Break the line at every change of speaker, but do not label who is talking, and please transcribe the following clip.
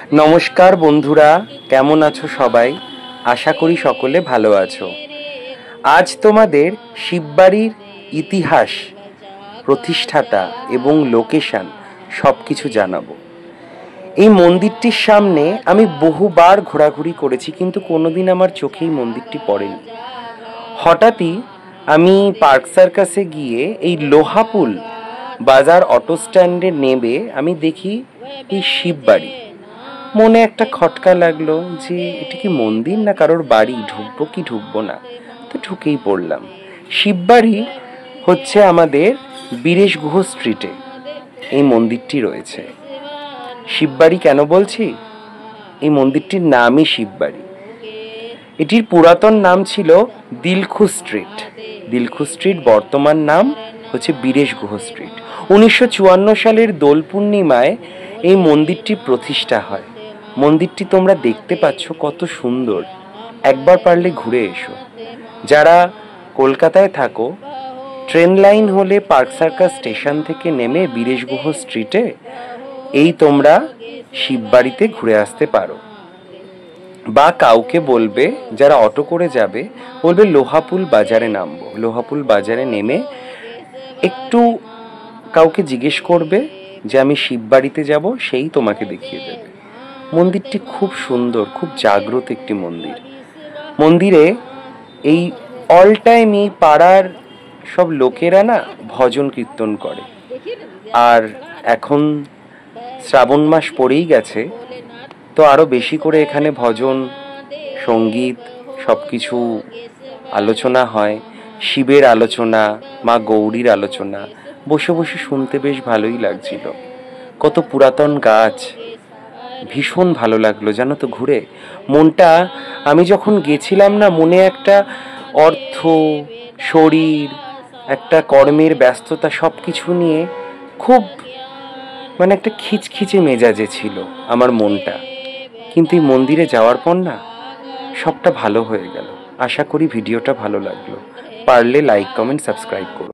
नमस्कार बंधुरा केमन आछो सबाई आशा करी सकले भालो आछो। आज तोमादेर शिवबाड़ीर इतिहास प्रतिष्ठाता एवं लोकेशन सबकिछु जानाबो। এই মন্দিরটির সামনে আমি বহুবার ঘোরাঘুরি করেছি কিন্তু কোনোদিন আমার চোখে এই মন্দিরটি পড়েনি। হঠাৎই আমি পার্ক সার্কাসে গিয়ে এই লোহাপুল বাজার অটো স্ট্যান্ডে নেমে আমি দেখি এই শিববাড়ি। মনে একটা খটকা লাগলো যে এটা কি মন্দির না কারোর বাড়ি, ঢুকবো কি ঢুকবো না, তো ঢুকেই পড়লাম। শিববাড়ি হচ্ছে আমাদের বীরেশ গুহ স্ট্রিটে এই মন্দিরটি রয়েছে। শিববাড়ি কেন বলছি? এই মন্দিরটির নামই শিববাড়ি। এটির পুরাতন নাম ছিল দিলখু স্ট্রিট। দিলখু স্ট্রিট বর্তমান নাম হচ্ছে বীরেশ গুহ স্ট্রিট। 1954 সালের দোল পূর্ণিমায় এই মন্দিরটি প্রতিষ্ঠা হয়। মন্দিরটি তোমরা দেখতে পাচ্ছ কত সুন্দর, একবার পারলে ঘুরে এসো। যারা কলকাতায় থাকো, ট্রেন লাইন হলে পার্ক সার্কাস স্টেশন থেকে নেমে বীরেশ গুহ স্ট্রিটে এই তোমরা শিববাড়িতে ঘুরে আসতে পারো। বা কাউকে বলবে, যারা অটো করে যাবে, বলবে লোহাপুল বাজারে নামবো। লোহাপুল বাজারে নেমে একটু কাউকে জিজ্ঞেস করবে যে আমি শিববাড়িতে যাব, সেই তোমাকে দেখিয়ে দেবে। মন্দিরটি খুব সুন্দর, খুব জাগ্রত একটি মন্দির। মন্দিরে এই অল টাইম এই পাড়ার সব লোকেরা না ভজন কীর্তন করে। আর এখন শ্রাবণ মাস পড়েই গেছে, তো আরো বেশি করে এখানে ভজন, সঙ্গীত সব কিছু আলোচনা হয়। শিবের আলোচনা, মা গৌরীর আলোচনা বসে বসে শুনতে বেশ ভালোই লাগছিল। কত পুরাতন গাছ, ভীষণ ভালো লাগলো জানো তো ঘুরে। মনটা, আমি যখন গেছিলাম না, মনে একটা অর্থ, শরীর, একটা কর্মের ব্যস্ততা সব কিছু নিয়ে খুব মানে একটা খিচখিচে মেজাজে ছিল আমার মনটা। কিন্তু এই মন্দিরে যাওয়ার পর না সবটা ভালো হয়ে গেল। আশা করি ভিডিওটা ভালো লাগলো। পারলে লাইক, কমেন্ট, সাবস্ক্রাইব করো।